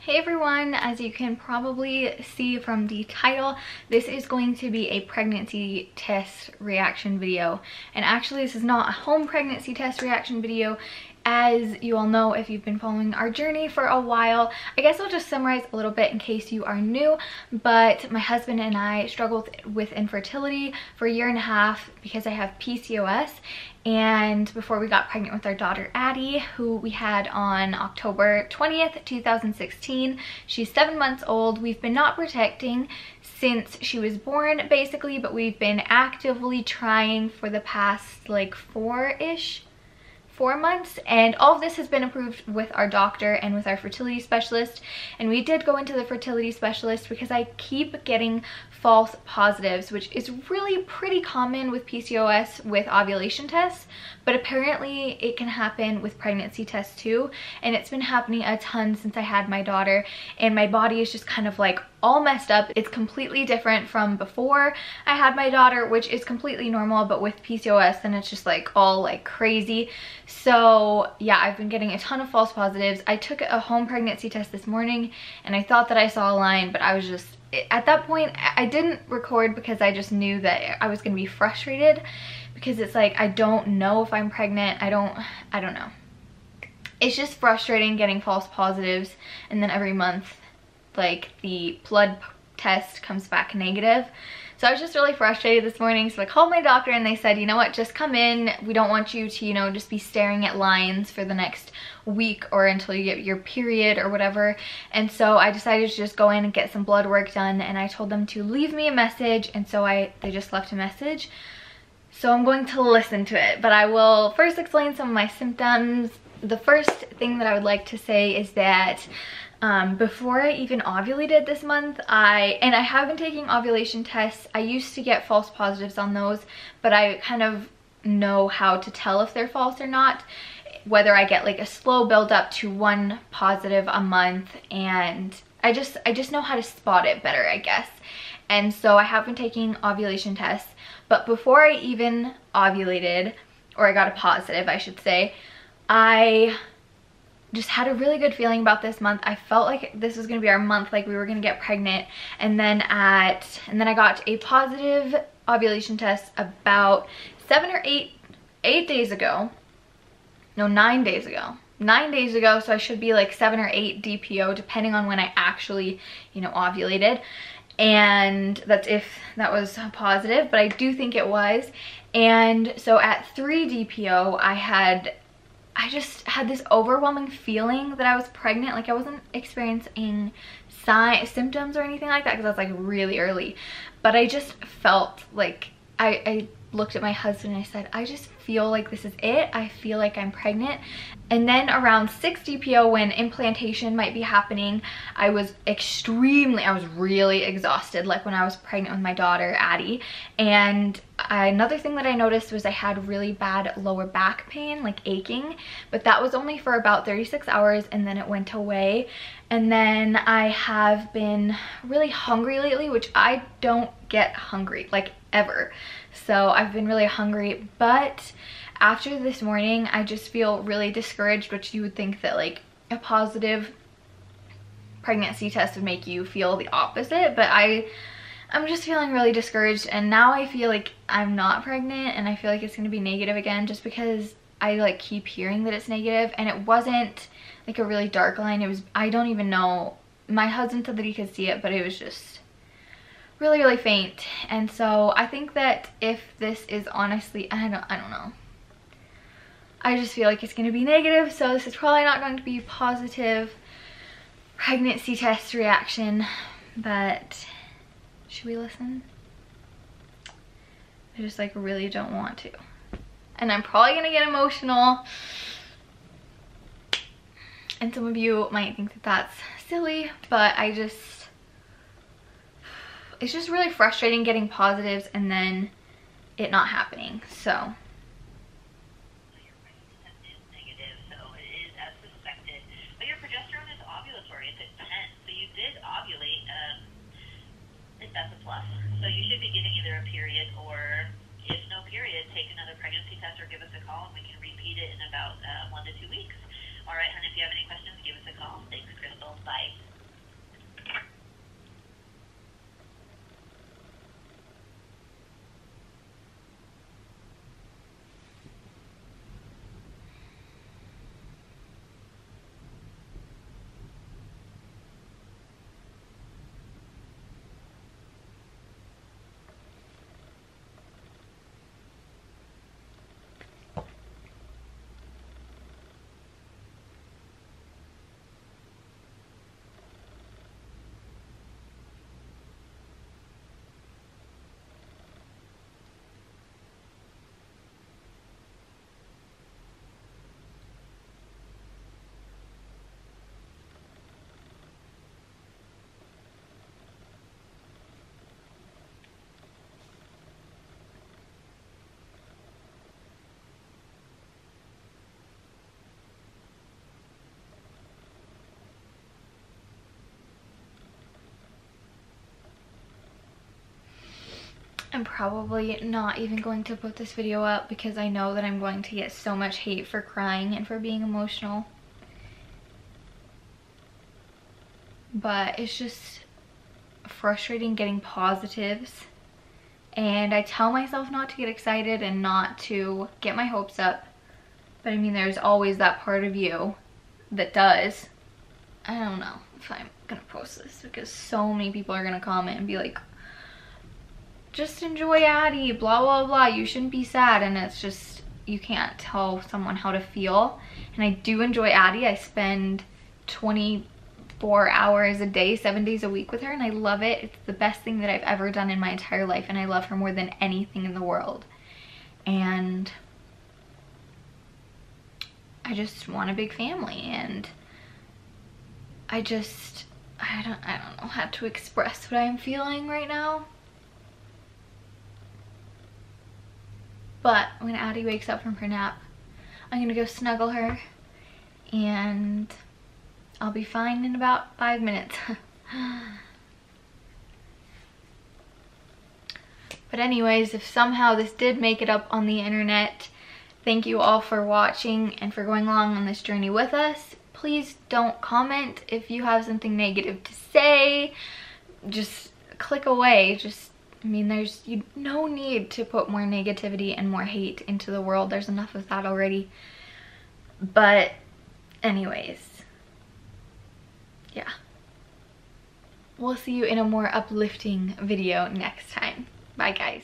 Hey everyone, as you can probably see from the title, this is going to be a pregnancy test reaction video. And actually this is not a home pregnancy test reaction video. As you all know, if you've been following our journey for a while, I guess I'll just summarize a little bit in case you are new. But my husband and I struggled with infertility for a year and a half because I have PCOS. And before we got pregnant with our daughter Addie, who we had on October 20th, 2016, she's 7 months old. We've been not protecting since she was born basically, but we've been actively trying for the past like 4 months, and all of this has been approved with our doctor and with our fertility specialist. And we did go into the fertility specialist because I keep getting false positives, which is really pretty common with PCOS with ovulation tests, but apparently it can happen with pregnancy tests too. And it's been happening a ton since I had my daughter, and my body is just kind of like all messed up. It's completely different from before I had my daughter, which is completely normal, but with PCOS then it's just like all like crazy. So yeah, I've been getting a ton of false positives. I took a home pregnancy test this morning and I thought that I saw a line, but I was just, at that point I didn't record because I just knew that I was going to be frustrated, because it's like I don't know if I'm pregnant. I don't know. It's just frustrating getting false positives, and then every month like the blood test comes back negative. So I was just really frustrated this morning. So I called my doctor and they said, you know what, just come in. We don't want you to, you know, just be staring at lines for the next week or until you get your period or whatever. And so I decided to just go in and get some blood work done, and I told them to leave me a message, and so they just left a message. So I'm going to listen to it, but I will first explain some of my symptoms. The first thing that I would like to say is that before I even ovulated this month, I have been taking ovulation tests. I used to get false positives on those, but I kind of know how to tell if they're false or not, whether I get like a slow build up to 1 positive a month, and I just know how to spot it better, I guess. And so I have been taking ovulation tests, but before I even ovulated, or I got a positive I should say, I just had a really good feeling about this month. I felt like this was gonna be our month, like we were gonna get pregnant. And then I got a positive ovulation test about 7 or 8 days ago. No, 9 days ago. 9 days ago, so I should be like 7 or 8 DPO depending on when I actually, you know, ovulated. And that's if that was positive, but I do think it was. And so at 3 DPO, I just had this overwhelming feeling that I was pregnant. Like I wasn't experiencing symptoms or anything like that because I was like really early, but I just felt like I looked at my husband and I said, I just feel like this is it. I feel like I'm pregnant. And then around 6 DPO, when implantation might be happening, I was really exhausted, like when I was pregnant with my daughter Addie. And another thing that I noticed was I had really bad lower back pain, like aching, but that was only for about 36 hours and then it went away. And then I have been really hungry lately, which I don't get hungry like ever. So I've been really hungry, but after this morning I just feel really discouraged, which you would think that like a positive pregnancy test would make you feel the opposite, but I'm just feeling really discouraged. And now I feel like I'm not pregnant, and I feel like it's going to be negative again, just because I like keep hearing that it's negative. And it wasn't like a really dark line. It was, I don't even know, my husband said that he could see it, but it was just really faint. And so I think that if this is honestly, I don't know, I just feel like it's going to be negative. So this is probably not going to be positive pregnancy test reaction, but should we listen? I just like really don't want to, and I'm probably gonna get emotional, and some of you might think that that's silly, but it's just really frustrating getting positives and then it not happening. So that's a plus. So you should be getting either a period, or if no period, take another pregnancy test or give us a call and we can repeat it in about 1 to 2 weeks. All right, honey, if you have any questions, give us a call. Thanks, Crystal. Bye. I'm probably not even going to put this video up because I know that I'm going to get so much hate for crying and for being emotional. But it's just frustrating getting positives. And I tell myself not to get excited and not to get my hopes up. But I mean, there's always that part of you that does. I don't know if I'm gonna post this because so many people are gonna comment and be like, just enjoy Addie, blah blah blah, you shouldn't be sad. And it's just, you can't tell someone how to feel. And I do enjoy Addie. I spend 24 hours a day, 7 days a week with her, and I love it. It's the best thing that I've ever done in my entire life, and I love her more than anything in the world. And I just want a big family, and I don't know how to express what I'm feeling right now. But when Addie wakes up from her nap, I'm gonna go snuggle her and I'll be fine in about 5 minutes. But anyways, if somehow this did make it up on the internet, thank you all for watching and for going along on this journey with us. Please don't comment if you have something negative to say. Just click away. I mean, there's no need to put more negativity and more hate into the world. There's enough of that already. But anyways, yeah. We'll see you in a more uplifting video next time. Bye, guys.